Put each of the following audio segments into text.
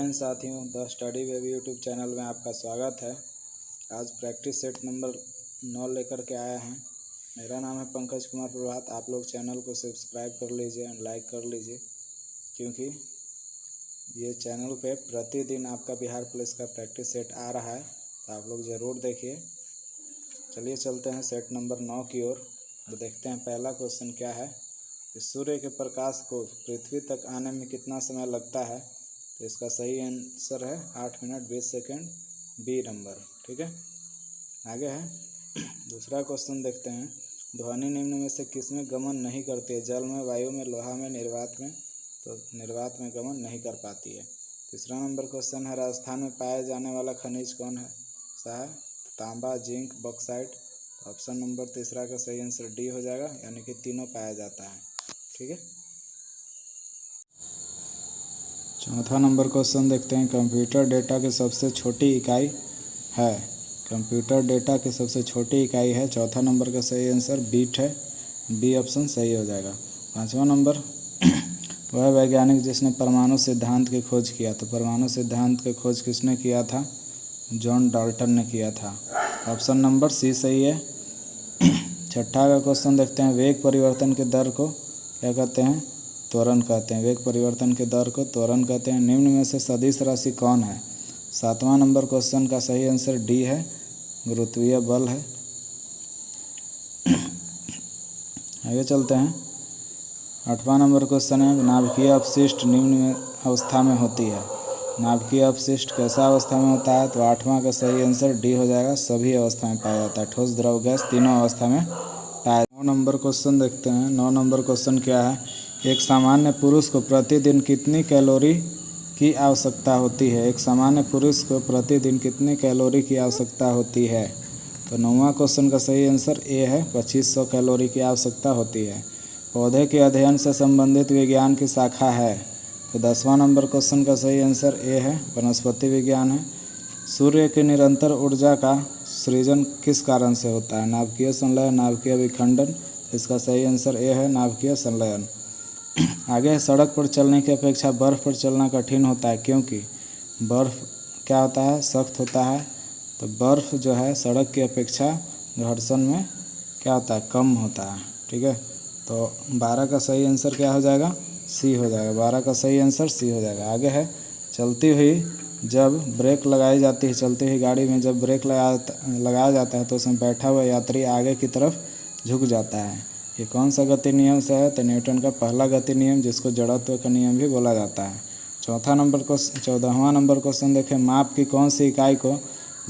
हिंद साथियों, the study web YouTube channel में आपका स्वागत है। आज प्रैक्टिस सेट नंबर 9 लेकर के आए हैं। मेरा नाम है पंकज कुमार प्रभात। आप लोग चैनल को सब्सक्राइब कर लीजिए, लाइक कर लीजिए, क्योंकि ये चैनल पे प्रतिदिन आपका बिहार पुलिस का प्रैक्टिस सेट आ रहा है, तो आप लोग ज़रूर देखिए। चलिए चलते हैं सेट नंबर 9 की ओर। तो देखते हैं पहला क्वेश्चन क्या है कि सूर्य के प्रकाश को पृथ्वी तक आने में कितना समय लगता है। तो इसका सही आंसर है 8 मिनट 20 सेकेंड, बी नंबर। ठीक है, आगे है दूसरा क्वेश्चन देखते हैं। ध्वनि निम्न में से किसमें गमन नहीं करती है? जल में, वायु में, लोहा में, निर्वात में। तो निर्वात में गमन नहीं कर पाती है। तीसरा नंबर क्वेश्चन है, राजस्थान में पाया जाने वाला खनिज कौन है सा है? तांबा, जिंक, बॉक्साइट। तो ऑप्शन नंबर तीसरा का सही आंसर डी हो जाएगा, यानी कि तीनों पाया जाता है। ठीक है, चौथा नंबर क्वेश्चन देखते हैं। कंप्यूटर डेटा की सबसे छोटी इकाई है। कंप्यूटर डेटा की सबसे छोटी इकाई है। चौथा नंबर का सही आंसर बीट है, बी ऑप्शन सही हो जाएगा। पांचवा नंबर, वह वैज्ञानिक जिसने परमाणु सिद्धांत की खोज किया। तो परमाणु सिद्धांत की खोज किसने किया था? जॉन डाल्टन ने किया था। ऑप्शन नंबर सी सही है। छठा का क्वेश्चन देखते हैं। वेग परिवर्तन के दर को क्या कहते हैं? त्वरण कहते हैं। वेग परिवर्तन के दर को त्वरण कहते हैं। निम्न में से सदिश राशि कौन है? सातवां नंबर क्वेश्चन का सही आंसर डी है, गुरुत्वीय बल है। आगे चलते हैं। आठवां नंबर क्वेश्चन है, नाभिकीय अपशिष्ट निम्न में अवस्था में होती है। नाभिकीय अपशिष्ट कैसा अवस्था में होता है? तो आठवां का सही आंसर डी हो जाएगा, सभी अवस्था में पाया जाता है। ठोस, द्रव, गैस तीनों अवस्था में पाया। 9 नंबर क्वेश्चन देखते हैं। 9 नंबर क्वेश्चन क्या है? एक सामान्य पुरुष को प्रतिदिन कितनी कैलोरी की आवश्यकता होती है? एक सामान्य पुरुष को प्रतिदिन कितनी कैलोरी की आवश्यकता होती है? तो 9वां क्वेश्चन का सही आंसर ए है, 2500 कैलोरी की आवश्यकता होती है। पौधे के अध्ययन से संबंधित विज्ञान की शाखा है। तो 10वां नंबर क्वेश्चन का सही आंसर ए है, वनस्पति विज्ञान है। सूर्य की निरंतर ऊर्जा का सृजन किस कारण से होता है? नाभिकीय संलयन, नाभिकीय विखंडन। इसका सही आंसर ए है, नाभिकीय संलयन। आगे सड़क पर चलने की अपेक्षा बर्फ़ पर चलना कठिन होता है, क्योंकि बर्फ़ क्या होता है? सख्त होता है। तो बर्फ़ जो है सड़क की अपेक्षा घर्षण में क्या होता है? कम होता है। ठीक है, तो 12 का सही आंसर क्या हो जाएगा? सी हो जाएगा। 12 का सही आंसर सी हो जाएगा। आगे है, चलती हुई जब ब्रेक लगाई जाती है, चलती हुई गाड़ी में जब ब्रेक लगाया जाता है तो उसमें बैठा हुआ यात्री आगे की तरफ झुक जाता है। ये कौन सा गति नियम से है? तो न्यूटन का पहला गति नियम, जिसको जड़त्व का नियम भी बोला जाता है। 14वां नंबर क्वेश्चन देखें। माप की कौन सी इकाई को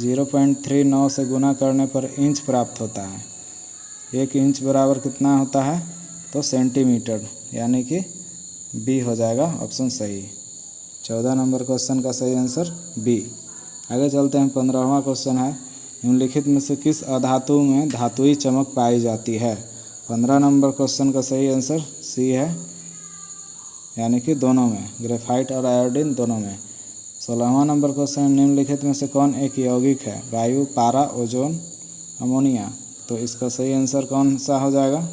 0.39 से गुना करने पर इंच प्राप्त होता है? 1 इंच बराबर कितना होता है? तो सेंटीमीटर, यानी कि बी हो जाएगा ऑप्शन सही। 14 नंबर क्वेश्चन का सही आंसर बी। आगे चलते हैं। 15वां क्वेश्चन है, निम्नलिखित में से किस अधातु में धातुई चमक पाई जाती है? 15 नंबर क्वेश्चन का सही आंसर सी है, यानी कि दोनों में, ग्रेफाइट और आयोडीन दोनों में। 16वां नंबर क्वेश्चन, निम्नलिखित में से कौन एक यौगिक है? वायु, पारा, ओजोन, अमोनिया। तो इसका सही आंसर कौन सा हो जाएगा?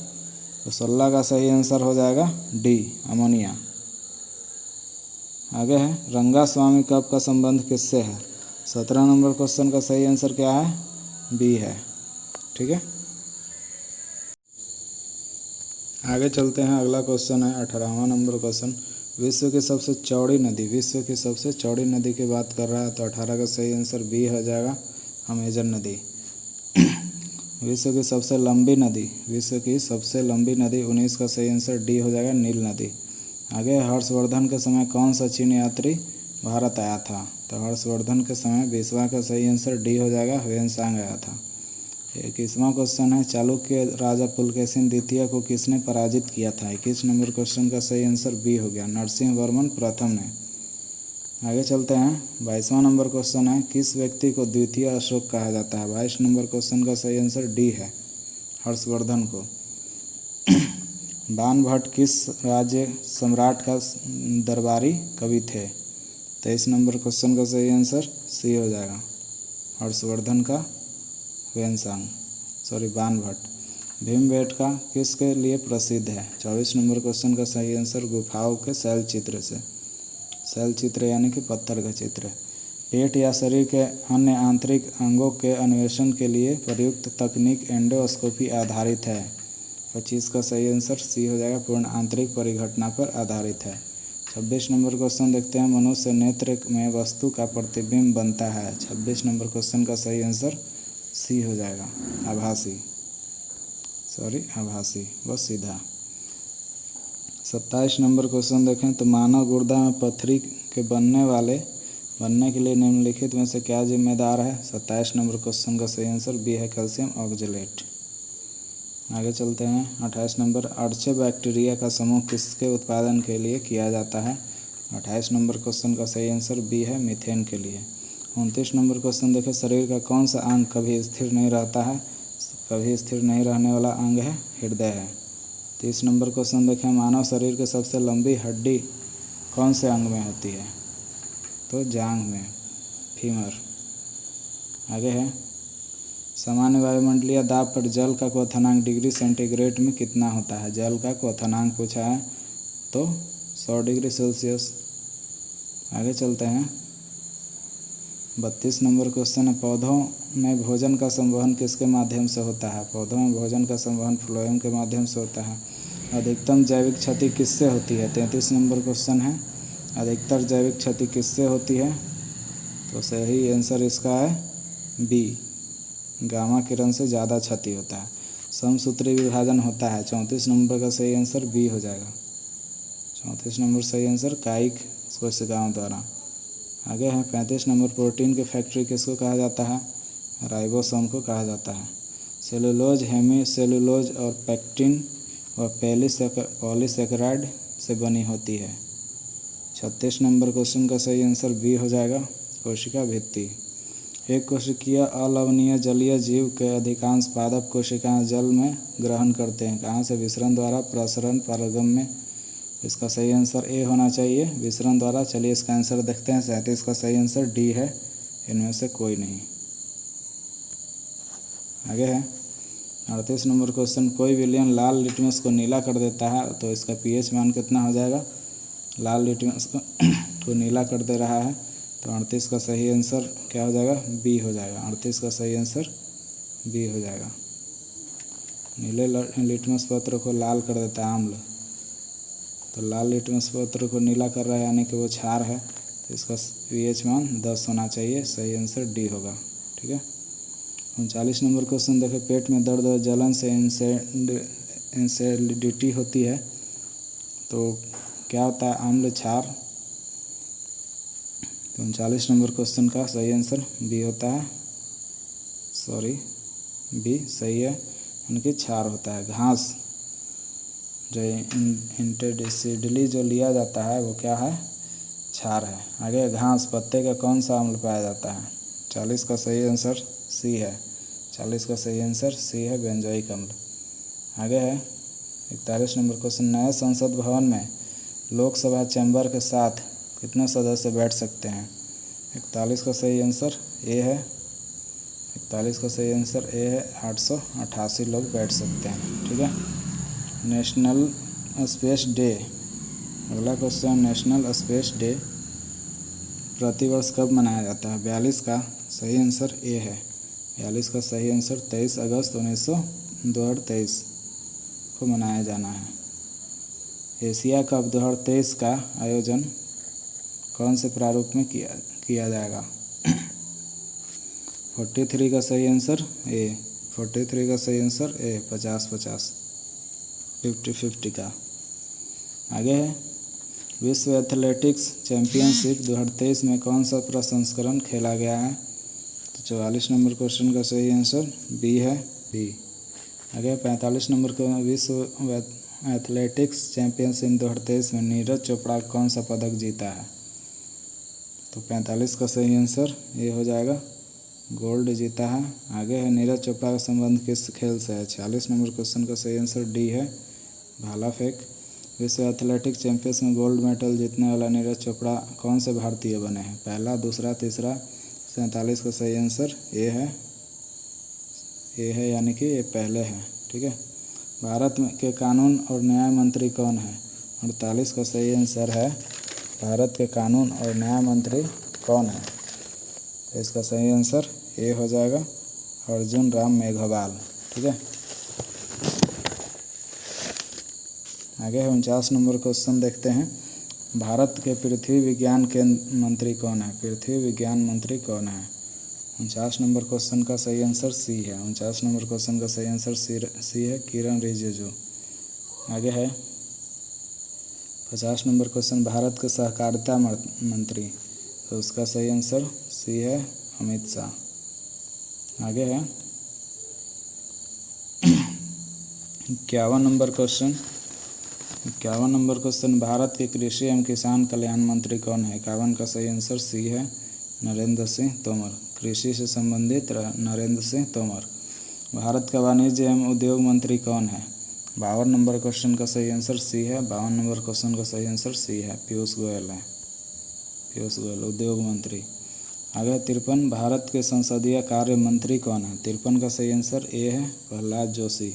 तो 16 का सही आंसर हो जाएगा डी, अमोनिया। आगे है, रंगास्वामी कप का संबंध किससे है? 17 नंबर क्वेश्चन का सही आंसर क्या है? बी है। ठीक है, आगे चलते हैं। अगला क्वेश्चन है 18वां नंबर क्वेश्चन। विश्व की सबसे चौड़ी नदी, विश्व की सबसे चौड़ी नदी की बात कर रहा है, तो 18 का सही आंसर बी हो जाएगा, अमेजन नदी। विश्व की सबसे लंबी नदी, विश्व की सबसे लंबी नदी 19 का सही आंसर डी हो जाएगा, नील नदी। आगे, हर्षवर्धन के समय कौन सा चीनी यात्री भारत आया था? तो हर्षवर्धन के समय 20वां का सही आंसर डी हो जाएगा, ह्वेनसांग आया था। 21वां क्वेश्चन है, चालुक्य राजा पुलकेशिन द्वितीय को किसने पराजित किया था? 21 नंबर क्वेश्चन का सही आंसर बी हो गया, नरसिंह वर्मन प्रथम ने। आगे चलते हैं। 22वां नंबर क्वेश्चन है, किस व्यक्ति को द्वितीय अशोक कहा जाता है? 22 नंबर क्वेश्चन का सही आंसर डी है, हर्षवर्धन को। बाणभट्ट किस राज्य सम्राट का दरबारी कवि थे? 23 नंबर क्वेश्चन का सही आंसर सी हो जाएगा, हर्षवर्धन का बाणभट्ट। भीमबेटका किसके लिए प्रसिद्ध है? 24 नंबर क्वेश्चन का सही आंसर गुफाओं के शैल चित्र से। शैल चित्र यानी कि पत्थर का चित्र। पेट या शरीर के अन्य आंतरिक अंगों के अन्वेषण के लिए प्रयुक्त तकनीक एंडोस्कोपी आधारित है। 25 का सही आंसर सी हो जाएगा, पूर्ण आंतरिक परिघटना पर आधारित है। 26 नंबर क्वेश्चन देखते हैं, मनुष्य नेत्र में वस्तु का प्रतिबिंब बनता है। 26 नंबर क्वेश्चन का सही आंसर सी हो जाएगा, आभासी, बस सीधा। 27 नंबर क्वेश्चन देखें तो मानव गुर्दा में पथरी के बनने के लिए निम्नलिखित में से क्या जिम्मेदार है। 27 नंबर क्वेश्चन का सही आंसर बी है, कैल्शियम ऑक्जेलेट। आगे चलते हैं। 28 नंबर, अर्चे बैक्टीरिया का समूह किसके उत्पादन के लिए किया जाता है। 28 नंबर क्वेश्चन का सही आंसर बी है, मीथेन के लिए। 29 नंबर क्वेश्चन देखें, शरीर का कौन सा अंग कभी स्थिर नहीं रहता है। कभी स्थिर नहीं रहने वाला अंग है हृदय है। 30 नंबर क्वेश्चन देखें, मानव शरीर की सबसे लंबी हड्डी कौन से अंग में होती है, तो जांघ में, फीमर। आगे है, सामान्य वायुमंडलीय दाब पर जल का क्वथनांक डिग्री सेंटीग्रेड में कितना होता है। जल का क्वथनांक पूछा है तो 100 डिग्री सेल्सियस। आगे चलते हैं। 32 नंबर क्वेश्चन है, पौधों में भोजन का संवहन किसके माध्यम से होता है। पौधों में भोजन का संवहन फ्लोएम के माध्यम से होता है। अधिकतम जैविक क्षति किससे होती है। 33 नंबर क्वेश्चन है, अधिकतर जैविक क्षति किससे होती है, तो सही आंसर इसका है बी, गामा किरण से ज़्यादा क्षति होता है। समसूत्री विभाजन होता है। 34 नंबर का सही आंसर बी हो जाएगा। 34 नंबर सही आंसर कायिक कोशिकाओं द्वारा। आगे है 35 नंबर, प्रोटीन की फैक्ट्री किसको कहा जाता है। राइबोसोम को कहा जाता है। सेलुलोज, हेमी सेलुलोज और पेक्टिन व पॉलीसेकेराइड से बनी होती है। 36 नंबर क्वेश्चन का सही आंसर बी हो जाएगा, कोशिका भित्ति। एक कोशिकीय अलवणीय जलीय जीव के अधिकांश पादप कोशिकाएं जल में ग्रहण करते हैं। कहाँ से, विसरण द्वारा, प्रसरण, पारगम्य। इसका सही आंसर ए होना चाहिए, विसरण द्वारा। चलिए इसका आंसर देखते हैं। 37 का सही आंसर डी है, इनमें से कोई नहीं। आगे है 38 नंबर क्वेश्चन, कोई विलयन लाल लिटमस को नीला कर देता है, तो इसका पीएच मान कितना हो जाएगा। लाल लिटमस को नीला कर दे रहा है, तो 38 का सही आंसर क्या हो जाएगा, बी हो जाएगा। 38 का सही आंसर बी हो जाएगा। नीले लिटमस पत्र को लाल कर देता है आम्ल, तो लाल लिटमस पत्र को नीला कर रहा है यानी कि वो क्षार है, तो इसका पीएच मान 10 होना चाहिए। सही आंसर डी होगा। ठीक है। 39 नंबर क्वेश्चन देखें, पेट में दर्द और जलन से इंसैलिडिटी होती है, तो क्या होता है, अम्ल, क्षार। तो 39 नंबर क्वेश्चन का सही आंसर बी होता है, बी सही है, यानी कि क्षार होता है। घास जो इंटरडिसिडली जो लिया जाता है वो क्या है, क्षार है। आगे घास पत्ते का कौन सा अम्ल पाया जाता है। 40 का सही आंसर सी है। 40 का सही आंसर सी है, बेंजोइक अम्ल। आगे है 41 नंबर क्वेश्चन, नए संसद भवन में लोकसभा चैम्बर के साथ कितने सदस्य बैठ सकते हैं। 41 का सही आंसर ए है। 41 का सही आंसर ए है, 888 लोग बैठ सकते हैं। ठीक है। नेशनल स्पेस डे, अगला क्वेश्चन, नेशनल स्पेस डे प्रतिवर्ष कब मनाया जाता है। 42 का सही आंसर ए है। 42 का सही आंसर 23 अगस्त 2023 को मनाया जाना है। एशिया कप 2023 का आयोजन कौन से प्रारूप में किया जाएगा। 43 का सही आंसर ए। 43 का सही आंसर ए, 50-50, 50-50 का। आगे है विश्व एथलेटिक्स चैंपियनशिप 2023 में कौन सा प्रसंस्करण खेला गया है। तो 44 नंबर क्वेश्चन का सही आंसर बी है, बी। आगे 45 नंबर का, विश्व एथलेटिक्स चैंपियनशिप 2023 में नीरज चोपड़ा कौन सा पदक जीता है। तो 45 का सही आंसर ये हो जाएगा, गोल्ड जीता है। आगे है नीरज चोपड़ा का संबंध किस खेल से है। 46 नंबर क्वेश्चन का सही आंसर डी है, भाला फेंक। विश्व एथलेटिक्स चैंपियंस में गोल्ड मेडल जीतने वाला नीरज चोपड़ा कौन से भारतीय बने हैं। पहला, दूसरा, तीसरा। 47 का सही आंसर ए है, यानी कि ये पहले है। ठीक है। भारत के कानून और न्याय मंत्री कौन है। 48 का सही आंसर है भारत के कानून और न्याय मंत्री कौन है? तो इसका सही आंसर ए हो जाएगा, अर्जुन राम मेघवाल। ठीक है, आगे है 49 नंबर क्वेश्चन देखते हैं। भारत के पृथ्वी विज्ञान के मंत्री कौन है? पृथ्वी विज्ञान मंत्री कौन है? 49 नंबर क्वेश्चन का सही आंसर सी है। 49 नंबर क्वेश्चन का सही आंसर सी है, किरण रिजिजू। आगे है 50 नंबर क्वेश्चन, भारत के सहकारिता मंत्री, तो उसका सही आंसर सी है, अमित शाह। आगे है 51 number question. 51 number question, Bharat के कृषि एवं किसान कल्याण मंत्री कौन है? 51 का सही आंसर सी है, नरेंद्र सिंह तोमर। कृषि से संबंधित नरेंद्र सिंह तोमर। भारत का वाणिज्य एवं उद्योग मंत्री कौन है? 52 नंबर क्वेश्चन का सही आंसर सी है। 52 नंबर क्वेश्चन का सही आंसर सी है, पीयूष गोयल है। पीयूष गोयल उद्योग मंत्री। आगे 53, भारत के संसदीय कार्य मंत्री कौन है? 53 का सही आंसर ए है, प्रहलाद जोशी।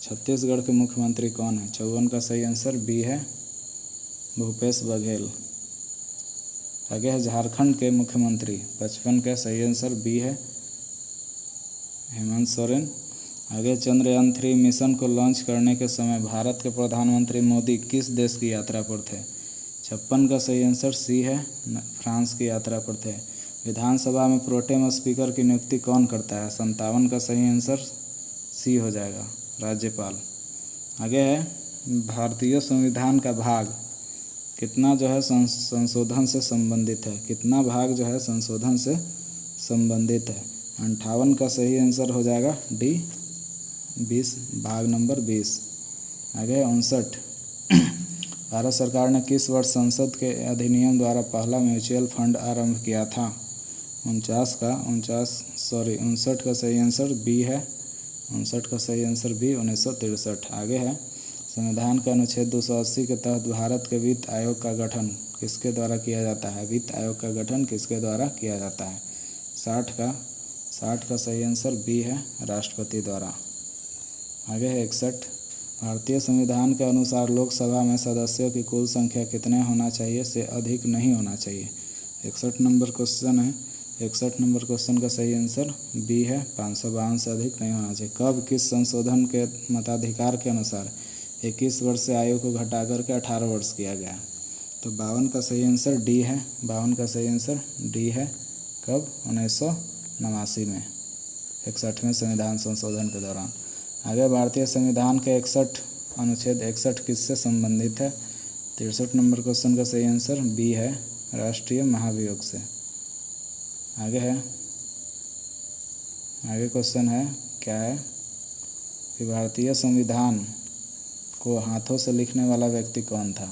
छत्तीसगढ़ के मुख्यमंत्री कौन है? 54 का सही आंसर बी है, भूपेश बघेल। आगे है झारखंड के मुख्यमंत्री, 55 का सही आंसर बी है, हेमंत सोरेन। आगे चंद्रयान 3 मिशन को लॉन्च करने के समय भारत के प्रधानमंत्री मोदी किस देश की यात्रा पर थे? 56 का सही आंसर सी है, फ्रांस की यात्रा पर थे। विधानसभा में प्रोटेम स्पीकर की नियुक्ति कौन करता है? 57 का सही आंसर सी हो जाएगा, राज्यपाल। आगे है भारतीय संविधान का भाग कितना जो है संशोधन से संबंधित है? कितना भाग जो है संशोधन से संबंधित है? 58 का सही आंसर हो जाएगा डी, 20, भाग नंबर 20। आगे है 59, भारत सरकार ने किस वर्ष संसद के अधिनियम द्वारा पहला म्यूचुअल फंड आरंभ किया था? 59 का सही आंसर बी है, 59 का सही आंसर बी, 1963। आगे है संविधान के अनुच्छेद 280 के तहत भारत के वित्त आयोग का गठन किसके द्वारा किया जाता है? वित्त आयोग का गठन किसके द्वारा किया जाता है? 60 का सही आंसर बी है, राष्ट्रपति द्वारा। आगे है 61, भारतीय संविधान के अनुसार लोकसभा में सदस्यों की कुल संख्या कितने होना चाहिए से अधिक नहीं होना चाहिए? 61 नंबर क्वेश्चन है। 61 नंबर क्वेश्चन का सही आंसर बी है, 552 से अधिक नहीं होना चाहिए। कब किस संशोधन के मताधिकार के अनुसार 21 वर्ष से आयु को घटा करके 18 वर्ष किया गया? तो 52 का सही आंसर डी है, 52 का सही आंसर डी है। कब? 1989 में, 61वें संविधान संशोधन के दौरान। आगे भारतीय संविधान के 61 अनुच्छेद 61 किससे संबंधित है? 63 नंबर क्वेश्चन का सही आंसर बी है, राष्ट्रीय महाभियोग से। आगे क्वेश्चन है, क्या है कि भारतीय संविधान को हाथों से लिखने वाला व्यक्ति कौन था?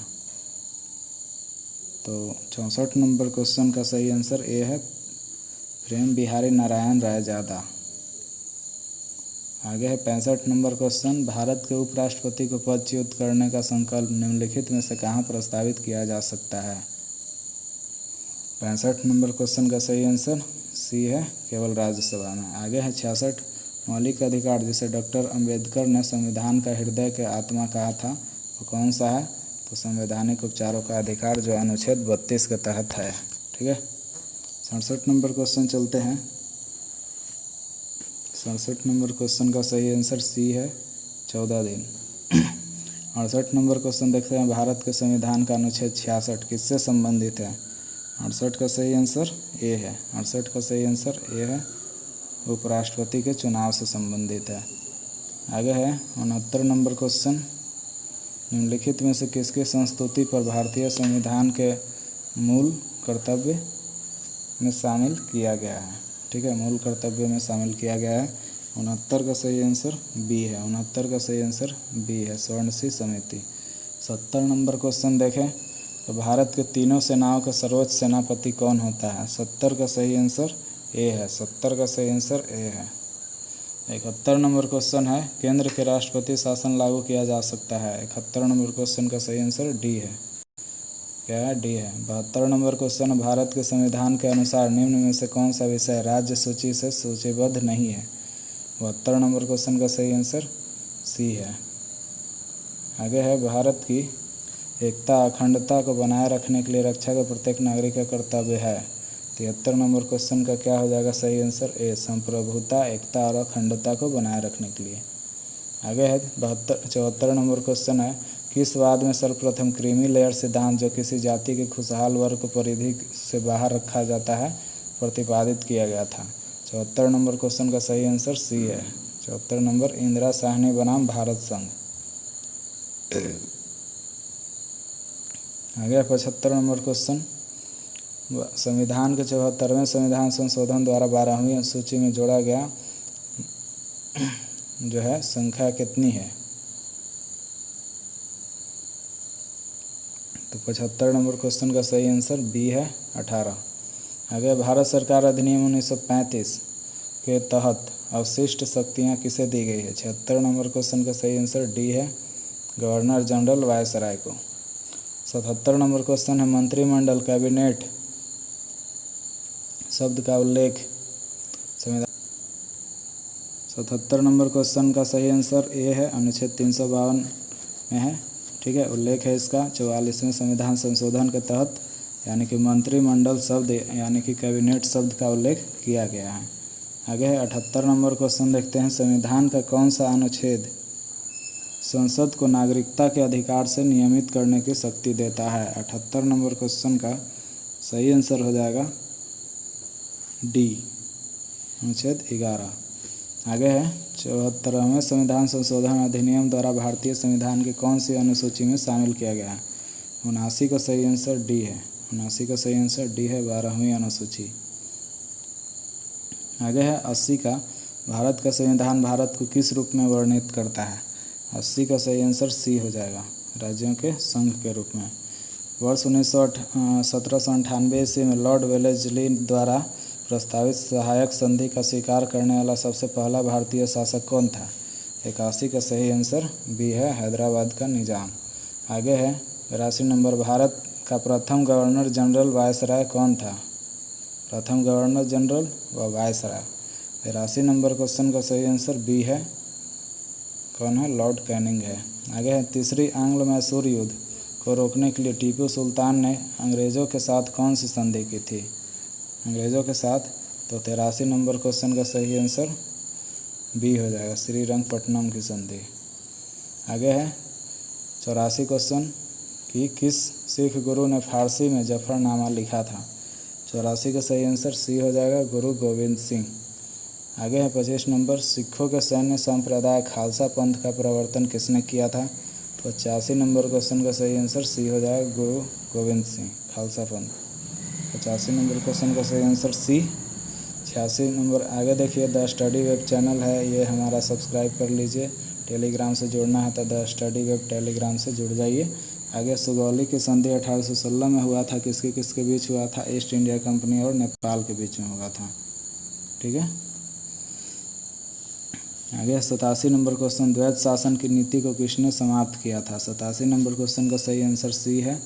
तो 64 नंबर क्वेश्चन का सही आंसर ए है, प्रेम बिहारी नारायण रायजादा। आगे है 65 नंबर क्वेश्चन, भारत के उपराष्ट्रपति को पदच्युत करने का संकल्प निम्नलिखित में से कहाँ प्रस्तावित किया जा सकता है? 65 नंबर क्वेश्चन का सही आंसर सी है, केवल राज्यसभा में। आगे है 66, मौलिक अधिकार जिसे डॉक्टर अंबेडकर ने संविधान का हृदय के आत्मा कहा था वो कौन सा है? तो संवैधानिक उपचारों का अधिकार, जो अनुच्छेद 32 के तहत है। ठीक है, 67 नंबर क्वेश्चन चलते हैं। 67 नंबर क्वेश्चन का सही आंसर सी है, 14 दिन। 68 नंबर क्वेश्चन देखते हैं, भारत के संविधान का अनुच्छेद 66 किससे संबंधित है? 68 का सही आंसर ए है, 68 का सही आंसर ए है, उपराष्ट्रपति के चुनाव से संबंधित है। आगे है 69 नंबर क्वेश्चन, निम्नलिखित में से किसकी संस्तुति पर भारतीय संविधान के मूल कर्तव्य में शामिल किया गया है? ठीक है, मूल कर्तव्य में शामिल किया गया है। 69 का सही आंसर बी है, 69 का सही आंसर बी है, स्वर्णसिंह समिति। 70 नंबर क्वेश्चन देखें तो भारत के तीनों सेनाओं का सर्वोच्च सेनापति कौन होता है? 70 का सही आंसर ए है, 70 का सही आंसर ए है। 71 नंबर क्वेश्चन है, केंद्र के राष्ट्रपति शासन लागू किया जा सकता है? 71 नंबर क्वेश्चन का सही आंसर डी है, क्या है? डी है। 72 नंबर क्वेश्चन, भारत के संविधान के अनुसार निम्न में से कौन सा विषय राज्य सूची से सूचीबद्ध नहीं है? 72 नंबर क्वेश्चन का सही आंसर सी है। आगे है, भारत की एकता अखंडता को बनाए रखने के लिए रक्षा का प्रत्येक नागरिक का कर्तव्य है। 73 नंबर क्वेश्चन का क्या हो जाएगा सही आंसर? ए, संप्रभुता, एकता और अखंडता को बनाए रखने के लिए। आगे है 74 नंबर क्वेश्चन है, किस वाद में सर्वप्रथम क्रीमी लेयर सिद्धांत, जो किसी जाति के खुशहाल वर्ग को परिधि से बाहर रखा जाता है, प्रतिपादित किया गया था? 74 नंबर क्वेश्चन का सही आंसर सी है। 74 नंबर इंदिरा साहनी बनाम भारत संघ। आगे 75 नंबर क्वेश्चन, संविधान के 74वें संविधान संशोधन द्वारा 12वीं सूची में जोड़ा गया जो है संख्या कितनी है? तो 75 नंबर क्वेश्चन का सही आंसर बी है 18। आगे भारत सरकार अधिनियम 1935 के तहत अवशिष्ट शक्तियां किसे दी गई है? 76 नंबर क्वेश्चन का सही आंसर डी है, गवर्नर जनरल वायसराय को। 77 नंबर क्वेश्चन है, मंत्रिमंडल कैबिनेट शब्द का उल्लेख संविधान। 77 नंबर क्वेश्चन का सही आंसर ए है, अनुच्छेद 352 में है। ठीक है, उल्लेख है इसका 44वें संविधान संशोधन के तहत, यानी कि मंत्रिमंडल शब्द यानी कि कैबिनेट शब्द का उल्लेख किया गया है। आगे है 78 नंबर क्वेश्चन देखते हैं, संविधान का कौन सा अनुच्छेद संसद को नागरिकता के अधिकार से नियमित करने की शक्ति देता है? 78 नंबर क्वेश्चन का सही आंसर हो जाएगा डी, अनुच्छेद 11। आगे है 74वें संविधान संशोधन अधिनियम द्वारा भारतीय संविधान की कौन सी अनुसूची में शामिल किया गया है? 79 का सही आंसर डी है। 79 का सही आंसर डी है, 12वीं अनुसूची। आगे है 80 का, भारत का संविधान भारत को किस रूप में वर्णित करता है? 80 का सही आंसर सी हो जाएगा, राज्यों के संघ के रूप में। वर्ष 1798 ईस्वी में लॉर्ड वेलेस्ली द्वारा प्रस्तावित सहायक संधि का स्वीकार करने वाला सबसे पहला भारतीय शासक कौन था? 81 का सही आंसर बी है, हैदराबाद का निजाम। आगे है 82 नंबर, भारत का प्रथम गवर्नर जनरल वायसराय कौन था? प्रथम गवर्नर जनरल व वायसराय। 83 नंबर क्वेश्चन का सही आंसर बी है, कौन है? लॉर्ड कैनिंग है। आगे है तीसरी आंग्ल मैसूर युद्ध को रोकने के लिए टीपू सुल्तान ने अंग्रेज़ों के साथ कौन सी संधि की थी? अंग्रेज़ों के साथ। तो 83 नंबर क्वेश्चन का सही आंसर बी हो जाएगा, श्रीरंगपट्टनम की संधि। आगे है 84 क्वेश्चन कि किस सिख गुरु ने फारसी में जफरनामा लिखा था? 84 का सही आंसर सी हो जाएगा, गुरु गोविंद सिंह। आगे है 25 नंबर, सिखों के सैन्य संप्रदाय खालसा पंथ का प्रवर्तन किसने किया था? 85 नंबर क्वेश्चन का सही आंसर सी हो जाएगा, गुरु गोविंद सिंह, खालसा पंथ। 85 नंबर क्वेश्चन का सही आंसर सी। 86 नंबर, आगे देखिए द स्टडी वेब चैनल है, ये हमारा सब्सक्राइब कर लीजिए। टेलीग्राम से जुड़ना है तो द स्टडी वेब टेलीग्राम से जुड़ जाइए। आगे सुगौली की संधि 1816 में हुआ था, किसके किसके बीच हुआ था? ईस्ट इंडिया कंपनी और नेपाल के बीच में हुआ था। ठीक है। आगे 87 नंबर क्वेश्चन, द्वैत शासन की नीति को किसने समाप्त किया था? 87 नंबर क्वेश्चन का सही आंसर सी है,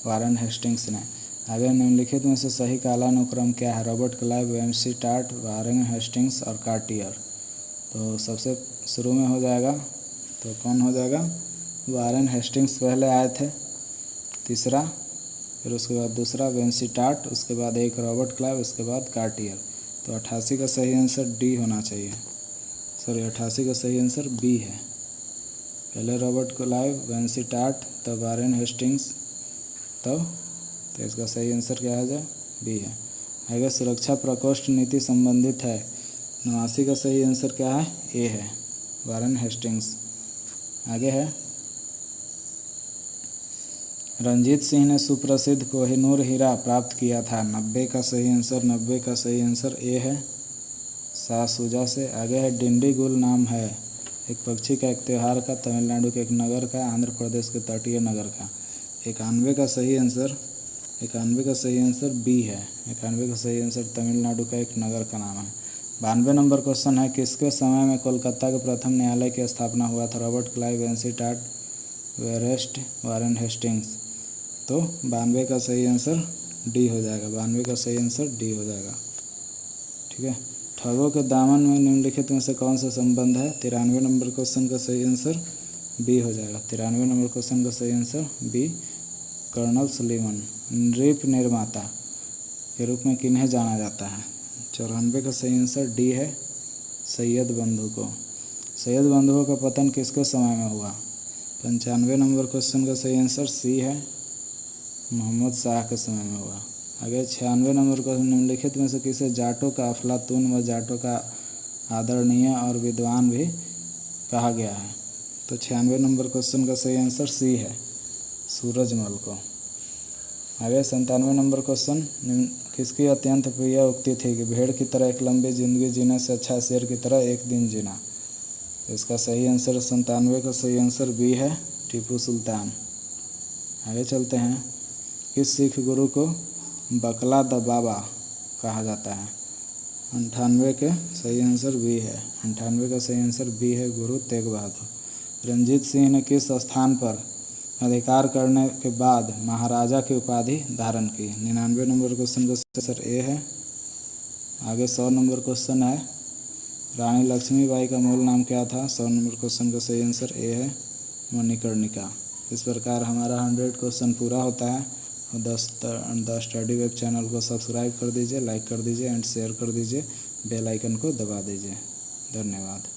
वारेन हेस्टिंग्स ने। आगे निम्नलिखित में से सही कालानुक्रम क्या है? रॉबर्ट क्लाइव, वेंसिटार्ट, वारेन हेस्टिंग्स और कार्टियर। तो सबसे शुरू में हो जाएगा, तो कौन हो जाएगा? वारेन हेस्टिंग्स पहले आए थे, तीसरा, फिर उसके बाद दूसरा वेंसिटार्ट, उसके बाद एक रॉबर्ट क्लाइव, उसके बाद कार्टियर। तो 88 का सही आंसर डी होना चाहिए, सॉरी 88 का सही आंसर बी है। पहले रॉबर्ट क्लाइव, वेंसिटार्ट, तब वारेन हेस्टिंग्स, तब तो इसका सही आंसर क्या है? जो बी है। आगे सुरक्षा प्रकोष्ठ नीति संबंधित है, 89 का सही आंसर क्या है? ए है, वारेन हेस्टिंग्स। आगे है रंजीत सिंह ने सुप्रसिद्ध कोहिनूर हीरा प्राप्त किया था, 90 का सही आंसर ए है, सासूजा से। आगे है डिंडीगुल नाम है एक पक्षी का, एक त्यौहार का, तमिलनाडु के एक नगर का, आंध्र प्रदेश के तटीय नगर का। 91 का सही आंसर बी है, 91 का सही आंसर तमिलनाडु का एक नगर का नाम है। 92 नंबर क्वेश्चन है, किसके समय में कोलकाता के प्रथम न्यायालय की स्थापना हुआ था? Robert Clive, Vansittart, Verelst, Warren Hastings. तो 92 का सही आंसर डी हो जाएगा, 92 का सही आंसर डी हो जाएगा। ठीक है। ठगों के दामन में निम्नलिखित में से कौन सा संबंध है? 93 नंबर क्वेश्चन का सही आंसर बी हो जाएगा, 93 नंबर क्वेश्चन का सही आंसर बी, कर्नल सलीमन नृप निर्माता के रूप में किन्हें जाना जाता है? 94 का सही आंसर डी है, सैयद बंधु को। सैयद बंधुओं का पतन किसके समय में हुआ? 95 नंबर क्वेश्चन का सही आंसर सी है, मोहम्मद शाह के समय में हुआ। आगे 96 नंबर क्वेश्चन, निम्नलिखित में से किसे जाटों का अफलातून व जाटों का आदरणीय और विद्वान भी कहा गया है? तो 96 नंबर क्वेश्चन का सही आंसर सी है, सूरजमल को। आगे 97 नंबर क्वेश्चन, किसकी अत्यंत प्रिय उक्ति थी कि भेड़ की तरह एक लंबी जिंदगी जीने से अच्छा शेर की तरह एक दिन जीना? तो इसका सही आंसर 97 का सही आंसर बी है, टीपू सुल्तान। आगे चलते हैं, किस सिख गुरु को बकला द बाबा कहा जाता है? 98 के सही आंसर बी है, 98 का सही आंसर बी है, गुरु तेग बहादुर। रंजीत सिंह ने किस स्थान पर अधिकार करने के बाद महाराजा की उपाधि धारण की? 99 नंबर क्वेश्चन का आंसर ए है। आगे 100 नंबर क्वेश्चन है, रानी लक्ष्मीबाई का मूल नाम क्या था? 100 नंबर क्वेश्चन का सही आंसर ए है, मणिकर्णिका। इस प्रकार हमारा 100 क्वेश्चन पूरा होता है। और द स्टडी वेब चैनल को सब्सक्राइब कर दीजिए, लाइक कर दीजिए एंड शेयर कर दीजिए, बेल आइकन को दबा दीजिए। धन्यवाद।